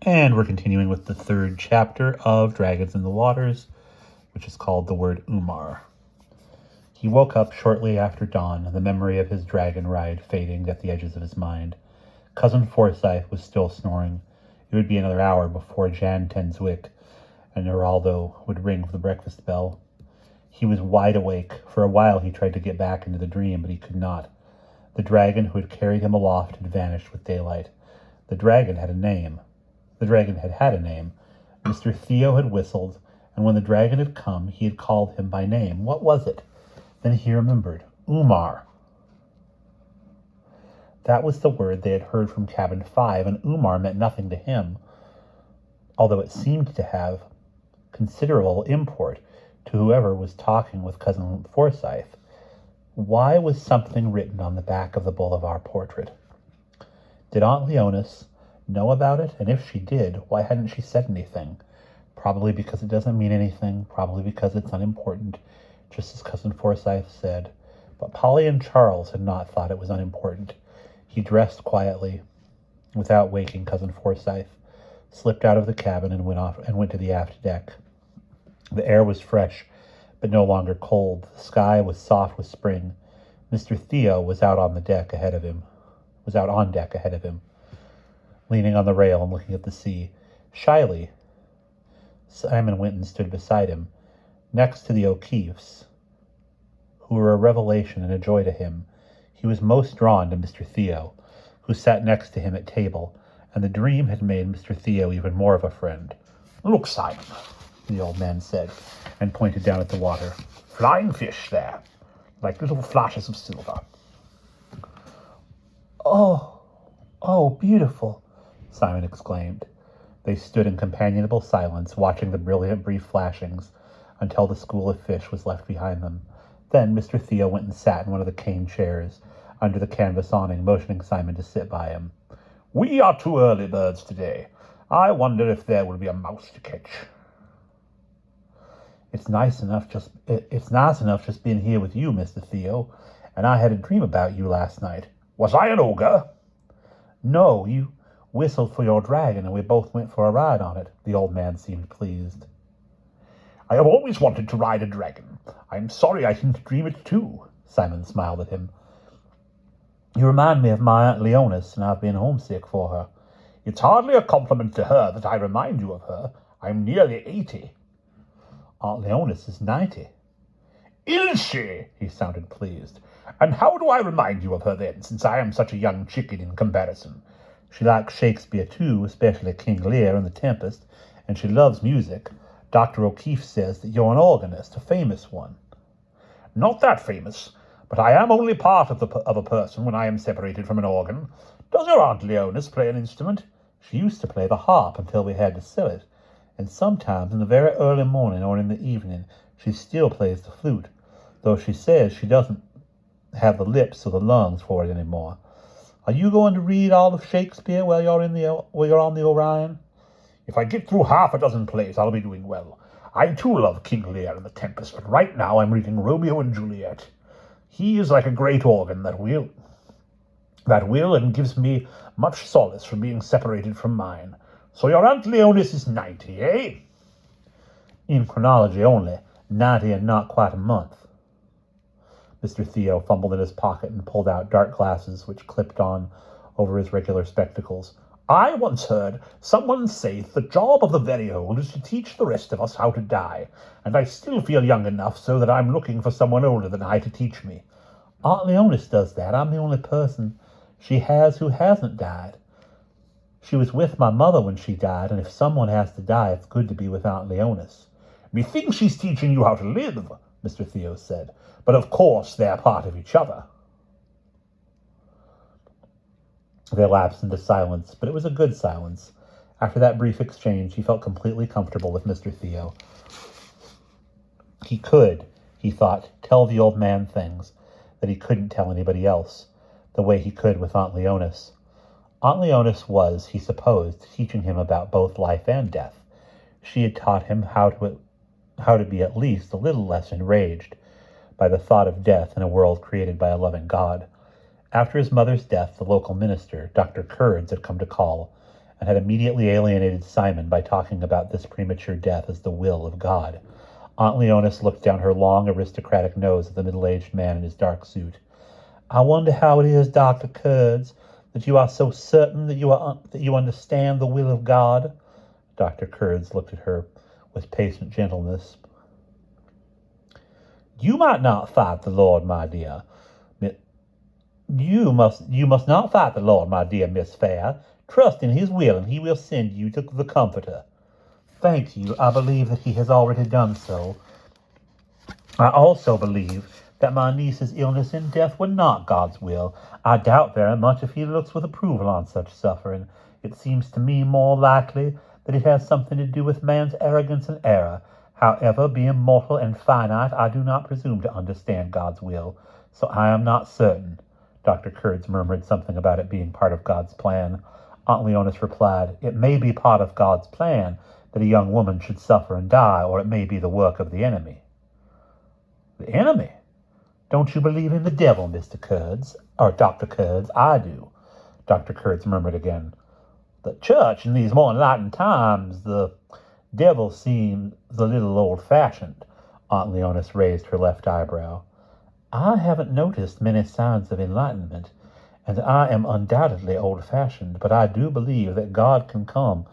And we're continuing with the third chapter of Dragons in the Waters, which is called The Word Umar. He woke up shortly after dawn, the memory of his dragon ride fading at the edges of his mind. Cousin Forsyth was still snoring. It would be another hour before Jan Tenswick and Geraldo would ring for the breakfast bell. He was wide awake. For a while he tried to get back into the dream, but he could not. The dragon who had carried him aloft had vanished with daylight. The dragon had a name. The dragon had had a name. Mr. Theo had whistled, and when the dragon had come, he had called him by name. What was it? Then he remembered. Umar. That was the word they had heard from Cabin 5, and Umar meant nothing to him, although it seemed to have considerable import to whoever was talking with Cousin Forsyth. Why was something written on the back of the Bolivar portrait? Did Aunt Leonis know about it? And if she did, why hadn't she said anything? Probably because it doesn't mean anything, probably because it's unimportant, just as Cousin Forsyth said. But Polly and Charles had not thought it was unimportant. He dressed quietly, without waking Cousin Forsyth, slipped out of the cabin and went to the aft deck. The air was fresh, but no longer cold. The sky was soft with spring. Mr. Theo was out on deck ahead of him, leaning on the rail and looking at the sea. Shyly, Simon Winton stood beside him, next to the O'Keefes, who were a revelation and a joy to him. He was most drawn to Mr. Theo, who sat next to him at table, and the dream had made Mr. Theo even more of a friend. "Look, Simon," the old man said, and pointed down at the water. "Flying fish there, like little flashes of silver." Oh, beautiful," Simon exclaimed. They stood in companionable silence, watching the brilliant brief flashings until the school of fish was left behind them. Then Mr. Theo went and sat in one of the cane chairs under the canvas awning, motioning Simon to sit by him. "We are two early birds today. I wonder if there will be a mouse to catch." It's nice enough just being here with you, Mr. Theo, and I had a dream about you last night." "Was I an ogre?" "No, you whistled for your dragon, and we both went for a ride on it." The old man seemed pleased. "I have always wanted to ride a dragon. I'm sorry I didn't dream it too." Simon smiled at him. "You remind me of my Aunt Leonis, and I've been homesick for her." "It's hardly a compliment to her that I remind you of her. I'm nearly 80. "Aunt Leonis is 90. "Is she?" He sounded pleased. "And how do I remind you of her then, since I am such a young chicken in comparison?" "She likes Shakespeare too, especially King Lear and The Tempest, and she loves music. Dr. O'Keefe says that you're an organist, a famous one." "Not that famous, but I am only part of a person when I am separated from an organ. Does your Aunt Leonis play an instrument?" "She used to play the harp until we had to sell it, and sometimes in the very early morning or in the evening she still plays the flute, though she says she doesn't have the lips or the lungs for it anymore. Are you going to read all of Shakespeare while you're on the Orion?" "If I get through half a dozen plays, I'll be doing well. I too love King Lear and The Tempest, but right now I'm reading Romeo and Juliet. He is like a great organ that will and gives me much solace from being separated from mine. So your Aunt Leonis is 90, eh?" "In chronology only, 90 and not quite a month." Mr. Theo fumbled in his pocket and pulled out dark glasses which clipped on over his regular spectacles. "I once heard someone say the job of the very old is to teach the rest of us how to die, and I still feel young enough so that I'm looking for someone older than I to teach me." "Aunt Leonis does that. I'm the only person she has who hasn't died. She was with my mother when she died, and if someone has to die, it's good to be with Aunt Leonis." "Methinks she's teaching you how to live," Mr. Theo said. "But of course they're part of each other." They lapsed into silence, but it was a good silence. After that brief exchange, he felt completely comfortable with Mr. Theo. He could, he thought, tell the old man things that he couldn't tell anybody else, the way he could with Aunt Leonis. Aunt Leonis was, he supposed, teaching him about both life and death. She had taught him how to be at least a little less enraged by the thought of death in a world created by a loving God. After his mother's death, the local minister, Dr. Curds, had come to call, and had immediately alienated Simon by talking about this premature death as the will of God. Aunt Leonis looked down her long, aristocratic nose at the middle-aged man in his dark suit. I wonder how it is, Dr. Kurds, that you are so certain that you understand the will of God. Dr. Kurds looked at her with patient gentleness. You might not fight the Lord, my dear. You must not fight the Lord, my dear Miss Fair. Trust in his will, and he will send you to the Comforter. Thank you. I believe that he has already done so. I also believe that my niece's illness and death were not God's will. I doubt very much if he looks with approval on such suffering. It seems to me more likely that it has something to do with man's arrogance and error. However, being mortal and finite, I do not presume to understand God's will, so I am not certain. Dr. Kurds murmured something about it being part of God's plan. Aunt Leonis replied, It may be part of God's plan that a young woman should suffer and die, or it may be the work of the enemy. The enemy? Don't you believe in the devil, Mr. Kurds? Or Dr. Kurds? I do. Dr. Kurds murmured again. The church in these more enlightened times, the devil seems a little old-fashioned. Aunt Leonis raised her left eyebrow. I haven't noticed many signs of enlightenment, and I am undoubtedly old-fashioned, but I do believe that God can come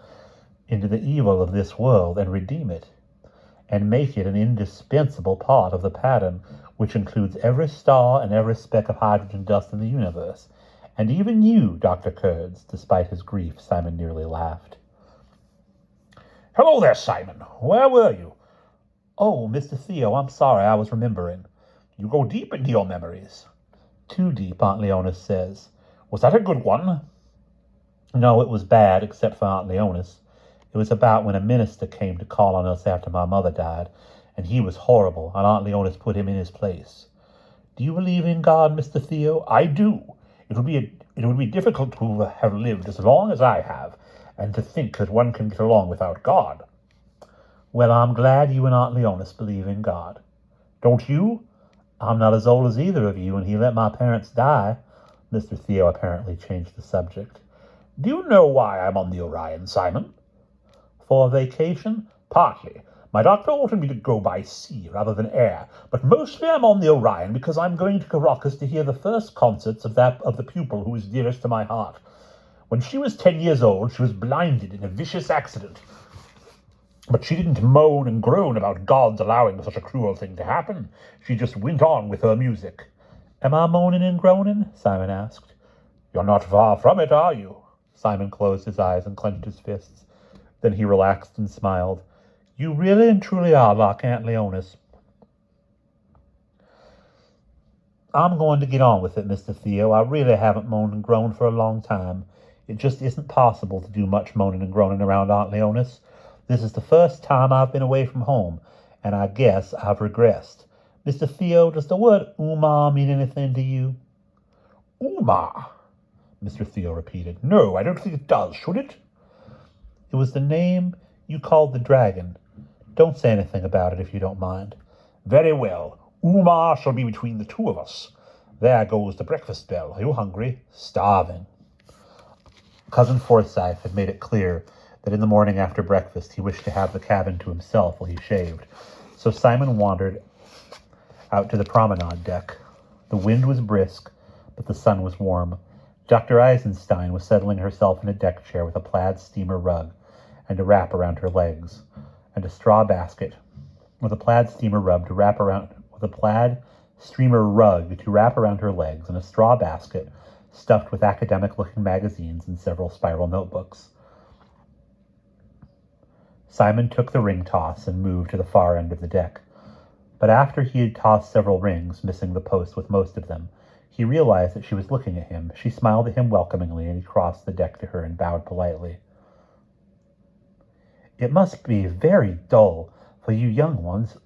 into the evil of this world and redeem it, and make it an indispensable part of the pattern which includes every star and every speck of hydrogen dust in the universe, and even you, Dr. Kurds. Despite his grief, Simon nearly laughed. Hello there, Simon. Where were you? Oh, Mr. Theo, I'm sorry, I was remembering. You go deep into your memories. Too deep, Aunt Leonis says. Was that a good one? No, it was bad, except for Aunt Leonis. It was about when a minister came to call on us after my mother died, and he was horrible, and Aunt Leonis put him in his place. Do you believe in God, Mr. Theo? I do. It would be difficult to have lived as long as I have, and to think that one can get along without God. Well, I'm glad you and Aunt Leonis believe in God. Don't you? I'm not as old as either of you, and he let my parents die. Mr. Theo apparently changed the subject. Do you know why I'm on the Orion, Simon? For a vacation? Partly. My doctor ordered me to go by sea rather than air, but mostly I'm on the Orion because I'm going to Caracas to hear the first concerts of the pupil who is dearest to my heart. When she was 10 years old, she was blinded in a vicious accident. But she didn't moan and groan about God's allowing such a cruel thing to happen. She just went on with her music. Am I moaning and groaning? Simon asked. You're not far from it, are you? Simon closed his eyes and clenched his fists. Then he relaxed and smiled. You really and truly are like Aunt Leonis. I'm going to get on with it, Mr. Theo. I really haven't moaned and groaned for a long time. It just isn't possible to do much moaning and groaning around Aunt Leonis. This is the first time I've been away from home, and I guess I've regressed. Mr. Theo, does the word Umar mean anything to you? Umar? Mr. Theo repeated. No, I don't think it does, should it? It was the name you called the dragon. Don't say anything about it if you don't mind. Very well. Umar shall be between the two of us. There goes the breakfast bell. Are you hungry? Starving. Cousin Forsyth had made it clear that in the morning after breakfast he wished to have the cabin to himself while he shaved. So Simon wandered out to the promenade deck. The wind was brisk, but the sun was warm. Dr. Eisenstein was settling herself in a deck chair with a plaid steamer rug and a wrap around her legs, and a straw basket with a plaid steamer rug to wrap around her legs, and a straw basket stuffed with academic-looking magazines and several spiral notebooks. Simon took the ring toss and moved to the far end of the deck. But after he had tossed several rings, missing the post with most of them, he realized that she was looking at him. She smiled at him welcomingly, and he crossed the deck to her and bowed politely. It must be very dull for you young ones.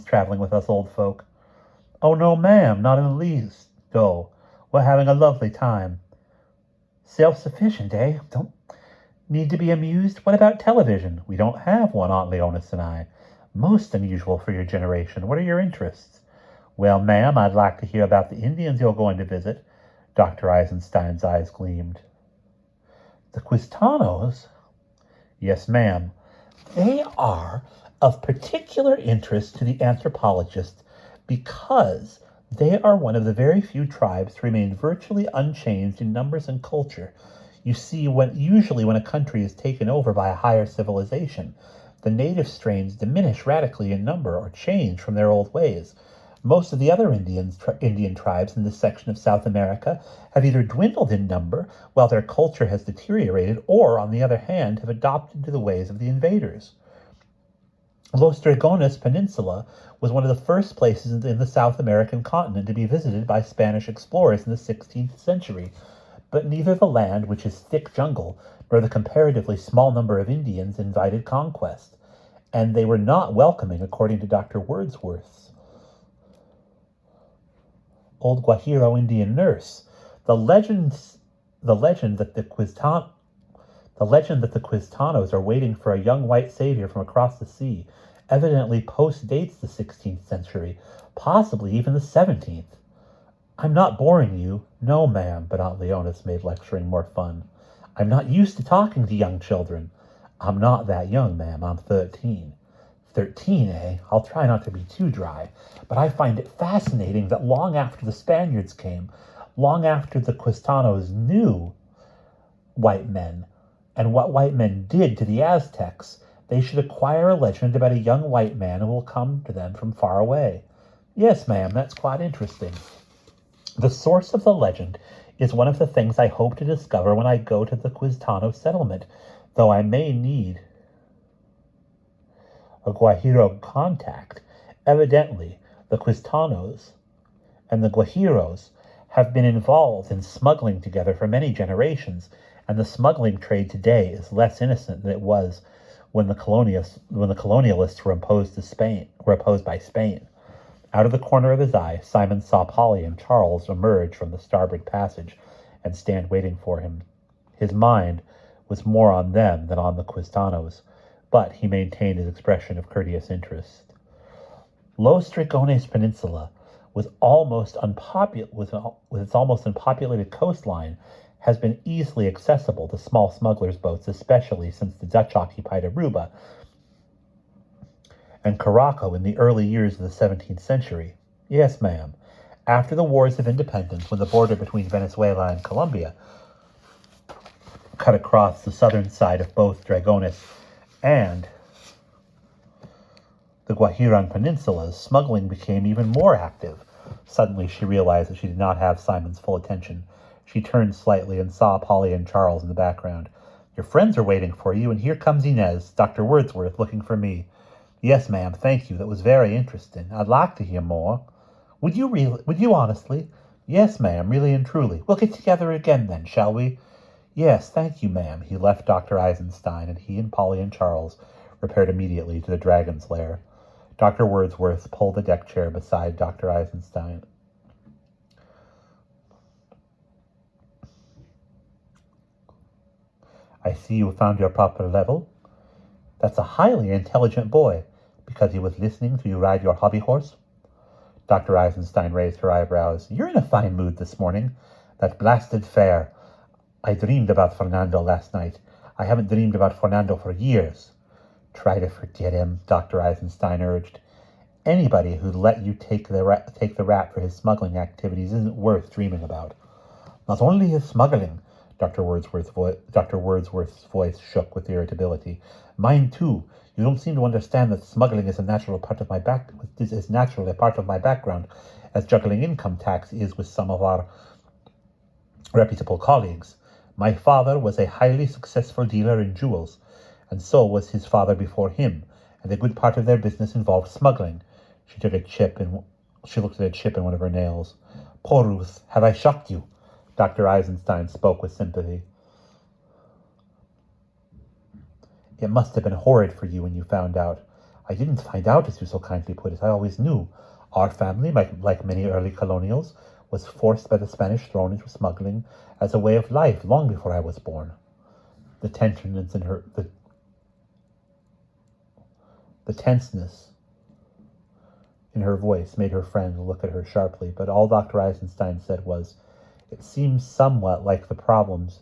Traveling with us old folk. Oh, no, ma'am, not in the least dull. We're having a lovely time. Self-sufficient, eh? Don't need to be amused? What about television? We don't have one, Aunt Leonis and I. Most unusual for your generation. What are your interests? Well, ma'am, I'd like to hear about the Indians you're going to visit. Dr. Eisenstein's eyes gleamed. The Quistanos? Yes, ma'am. They are of particular interest to the anthropologist because they are one of the very few tribes to remain virtually unchanged in numbers and culture. You see, usually when a country is taken over by a higher civilization, the native strains diminish radically in number or change from their old ways. Most of the other Indian tribes in this section of South America have either dwindled in number while their culture has deteriorated, or, on the other hand, have adopted to the ways of the invaders. Los Dragones Peninsula was one of the first places in the South American continent to be visited by Spanish explorers in the 16th century, but neither the land, which is thick jungle, nor the comparatively small number of Indians invited conquest, and they were not welcoming, according to Dr. Wordsworth's old Guajiro Indian nurse. The legend that the Quistanos are waiting for a young white savior from across the sea evidently postdates the 16th century, possibly even the 17th. I'm not boring you. No, ma'am, but Aunt Leonis made lecturing more fun. I'm not used to talking to young children. I'm not that young, ma'am. I'm 13. 13, eh? I'll try not to be too dry, but I find it fascinating that long after the Spaniards came, long after the Quistanos knew white men and what white men did to the Aztecs, they should acquire a legend about a young white man who will come to them from far away. Yes, ma'am, that's quite interesting. The source of the legend is one of the things I hope to discover when I go to the Quistano settlement, though I may need a Guajiro contact. Evidently, the Quistanos and the Guajiros have been involved in smuggling together for many generations, and the smuggling trade today is less innocent than it was when the colonialists were opposed by Spain. Out of the corner of his eye, Simon saw Polly and Charles emerge from the starboard passage and stand waiting for him. His mind was more on them than on the Quistanos, but he maintained his expression of courteous interest. Los Dragones Peninsula, with its almost unpopulated coastline, has been easily accessible to small smugglers' boats, especially since the Dutch occupied Aruba and Caraco in the early years of the 17th century. Yes, ma'am. After the wars of independence, when the border between Venezuela and Colombia cut across the southern side of both Dragones and the Guajiran peninsulas, smuggling became even more active. Suddenly she realized that she did not have Simon's full attention. She turned slightly and saw Polly and Charles in the background. Your friends are waiting for you, and here comes Inez, Dr. Wordsworth, looking for me. Yes, ma'am, thank you. That was very interesting. I'd like to hear more. Would you honestly? Yes, ma'am, really and truly. We'll get together again then, shall we? Yes, thank you, ma'am. He left Dr. Eisenstein, and he and Polly and Charles repaired immediately to the dragon's lair. Dr. Wordsworth pulled the deck chair beside Dr. Eisenstein. I see you found your proper level. That's a highly intelligent boy, because he was listening to you ride your hobby horse. Dr. Eisenstein raised her eyebrows. You're in a fine mood this morning. That blasted fair. I dreamed about Fernando last night. I haven't dreamed about Fernando for years. Try to forget him, Dr. Eisenstein urged. Anybody who'd let you take the rap for his smuggling activities isn't worth dreaming about. Not only his smuggling, Dr. Wordsworth's voice shook with irritability. Mine too. You don't seem to understand that smuggling is naturally a part of my background, as juggling income tax is with some of our reputable colleagues. My father was a highly successful dealer in jewels, and so was his father before him, and a good part of their business involved smuggling. She looked at a chip in one of her nails. Poor Ruth, have I shocked you? Dr. Eisenstein spoke with sympathy. It must have been horrid for you when you found out. I didn't find out, as you so kindly put it. I always knew. Our family, like many early colonials, was forced by the Spanish throne into smuggling as a way of life long before I was born. The tenseness in her voice made her friend look at her sharply, but all Dr. Eisenstein said was, It seems somewhat like the problems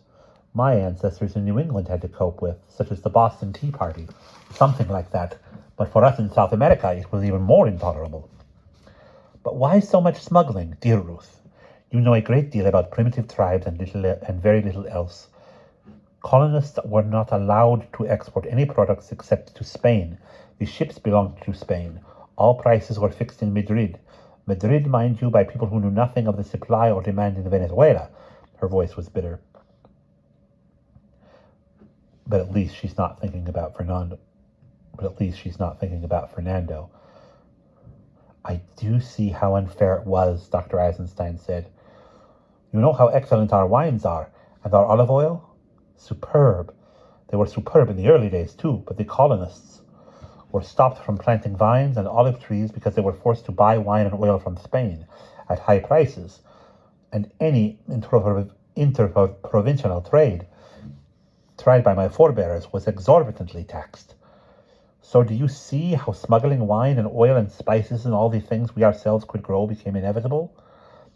my ancestors in New England had to cope with, such as the Boston Tea Party, something like that. But for us in South America, it was even more intolerable. But why so much smuggling, dear Ruth? You know a great deal about primitive tribes and very little else. Colonists were not allowed to export any products except to Spain. The ships belonged to Spain. All prices were fixed in Madrid. Madrid, mind you, by people who knew nothing of the supply or demand in Venezuela. Her voice was bitter. But at least she's not thinking about Fernando. I do see how unfair it was, Dr. Eisenstein said. You know how excellent our wines are, and our olive oil? Superb. They were superb in the early days, too, but the colonists were stopped from planting vines and olive trees because they were forced to buy wine and oil from Spain at high prices, and any interprovincial trade tried by my forebears was exorbitantly taxed. So do you see how smuggling wine and oil and spices and all the things we ourselves could grow became inevitable?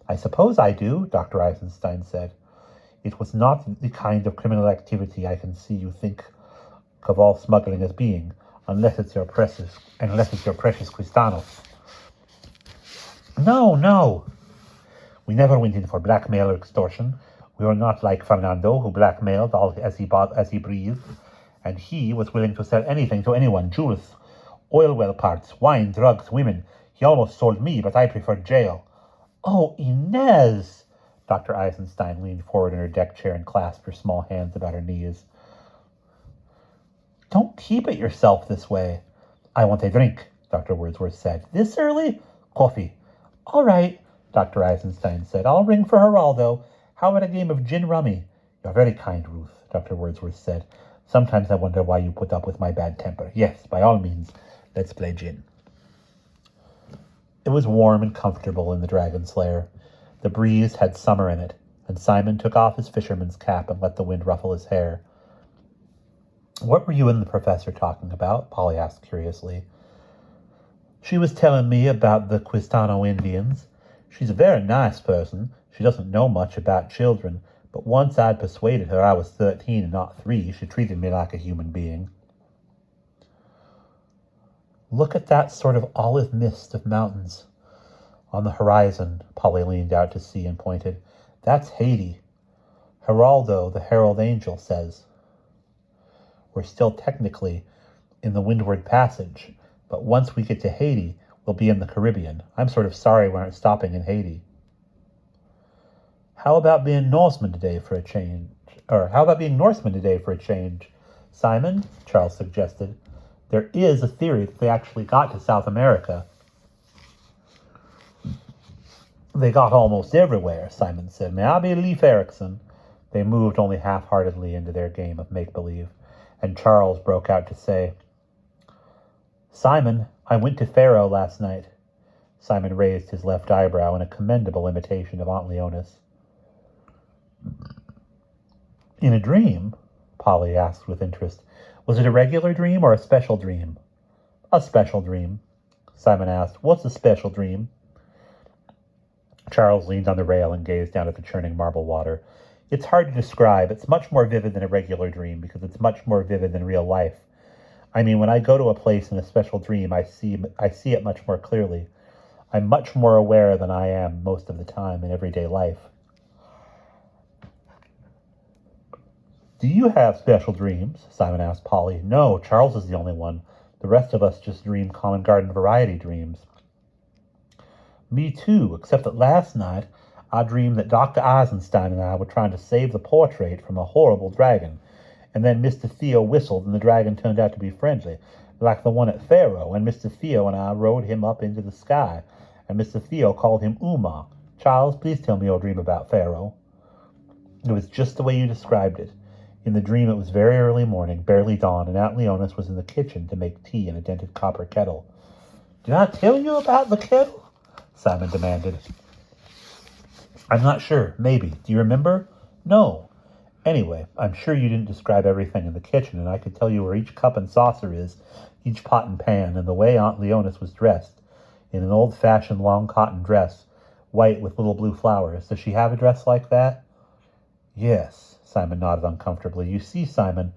I suppose I do, Dr. Eisenstein said. It was not the kind of criminal activity I can see you think of all smuggling as being, unless it's your precious Cristianos. No. We never went in for blackmail or extortion. We were not like Fernando, who blackmailed all as he breathed, and he was willing to sell anything to anyone: jewels, oil well parts, wine, drugs, women. He almost sold me, but I preferred jail. Oh, Inez! Dr. Eisenstein leaned forward in her deck chair and clasped her small hands about her knees. Don't keep it yourself this way. I want a drink, Dr. Wordsworth said. This early? Coffee. All right, Dr. Eisenstein said. I'll ring for Geraldo. How about a game of gin rummy? You're very kind, Ruth, Dr. Wordsworth said. Sometimes I wonder why you put up with my bad temper. Yes, by all means, let's play gin. It was warm and comfortable in the Dragon's Lair. The breeze had summer in it, and Simon took off his fisherman's cap and let the wind ruffle his hair. What were you and the professor talking about? Polly asked curiously. She was telling me about the Quistano Indians. She's a very nice person. She doesn't know much about children, but once I'd persuaded her I was 13 and not 3, she treated me like a human being. Look at that sort of olive mist of mountains on the horizon. Polly leaned out to sea and pointed. That's Haiti. Geraldo, the Herald Angel, says. We're still technically in the Windward Passage, but once we get to Haiti, we'll be in the Caribbean. I'm sort of sorry we aren't stopping in Haiti. How about being Norsemen today for a change? Simon, Charles suggested. There is a theory that they actually got to South America. They got almost everywhere, Simon said. May I be Leif Erikson? They moved only half-heartedly into their game of make-believe, and Charles broke out to say, Simon, I went to Faro last night. Simon raised his left eyebrow in a commendable imitation of Aunt Leonis. In a dream? Polly asked with interest. Was it a regular dream or a special dream? A special dream. Simon asked, What's a special dream? Charles leaned on the rail and gazed down at the churning marble water. It's hard to describe. It's much more vivid than a regular dream because it's much more vivid than real life. I mean, when I go to a place in a special dream, I see it much more clearly. I'm much more aware than I am most of the time in everyday life. Do you have special dreams? Simon asked Polly. No, Charles is the only one. The rest of us just dream common garden variety dreams. Me too, except that last night I dreamed that Dr. Eisenstein and I were trying to save the portrait from a horrible dragon, and then Mr. Theo whistled and the dragon turned out to be friendly, like the one at Faro, and Mr. Theo and I rode him up into the sky, and Mr. Theo called him Umar. Charles, please tell me your dream about Faro. It was just the way you described it. In the dream it was very early morning, barely dawn, and Aunt Leonis was in the kitchen to make tea in a dented copper kettle. Did I tell you about the kettle? Simon demanded. I'm not sure. Maybe. Do you remember? No. Anyway, I'm sure you didn't describe everything in the kitchen, and I could tell you where each cup and saucer is, each pot and pan, and the way Aunt Leonis was dressed, in an old-fashioned long cotton dress, white with little blue flowers. Does she have a dress like that? Yes, Simon nodded uncomfortably. You see, Simon,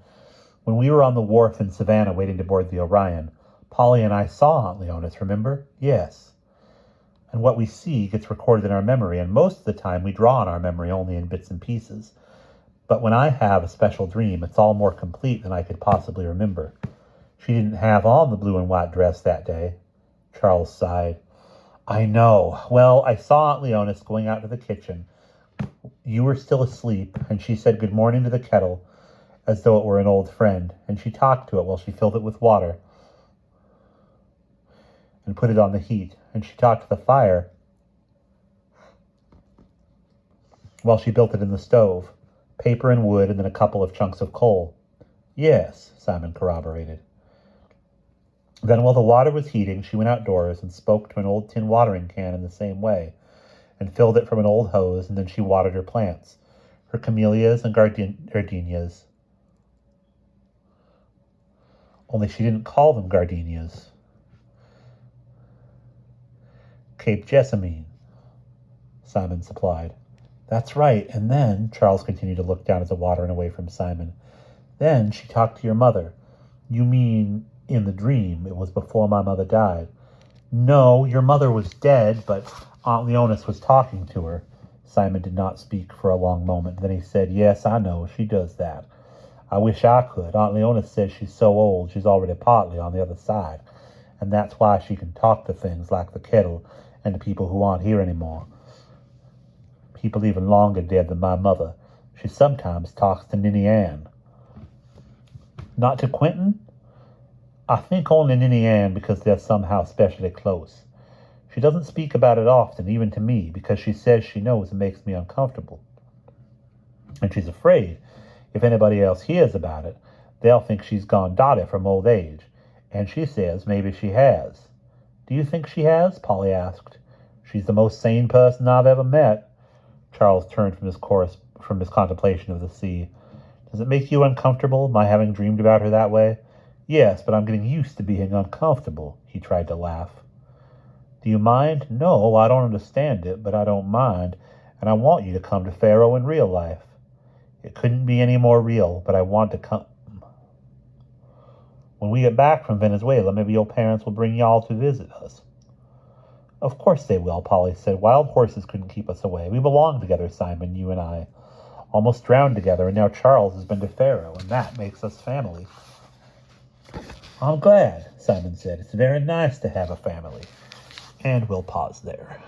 when we were on the wharf in Savannah waiting to board the Orion, Polly and I saw Aunt Leonis, remember? Yes. And what we see gets recorded in our memory, and most of the time we draw on our memory only in bits and pieces. But when I have a special dream, it's all more complete than I could possibly remember. She didn't have on the blue and white dress that day. Charles sighed. I know. Well, I saw Aunt Leonis going out to the kitchen. You were still asleep, and she said good morning to the kettle, as though it were an old friend, and she talked to it while she filled it with water and put it on the heat, and she talked to the fire while she built it in the stove, paper and wood, and then a couple of chunks of coal. Yes, Simon corroborated. Then while the water was heating, she went outdoors and spoke to an old tin watering can in the same way, and filled it from an old hose, and then she watered her plants, her camellias and gardenias. Only she didn't call them gardenias. Cape Jessamine, Simon supplied. That's right, and then, Charles continued to look down at the water and away from Simon, then she talked to your mother. You mean in the dream? It was before my mother died. No, your mother was dead, but Aunt Leonis was talking to her. Simon did not speak for a long moment. Then he said, yes, I know, she does that. I wish I could. Aunt Leonis says she's so old she's already partly on the other side, and that's why she can talk to things like the kettle and to people who aren't here anymore. People even longer dead than my mother. She sometimes talks to Ninny Ann. Not to Quentin? I think only Ninny Ann because they're somehow specially close. She doesn't speak about it often, even to me, because she says she knows it makes me uncomfortable. And she's afraid if anybody else hears about it, they'll think she's gone dotty from old age. And she says maybe she has. Do you think she has? Polly asked. She's the most sane person I've ever met. Charles turned from his contemplation of the sea. Does it make you uncomfortable, my having dreamed about her that way? Yes, but I'm getting used to being uncomfortable. He tried to laugh. Do you mind? No, I don't understand it, but I don't mind, and I want you to come to Faro in real life. It couldn't be any more real, but I want to come. When we get back from Venezuela, maybe your parents will bring y'all to visit us. Of course they will, Polly said. Wild horses couldn't keep us away. We belong together, Simon, you and I. Almost drowned together, and now Charles has been to Faro, and that makes us family. I'm glad, Simon said. It's very nice to have a family. And we'll pause there.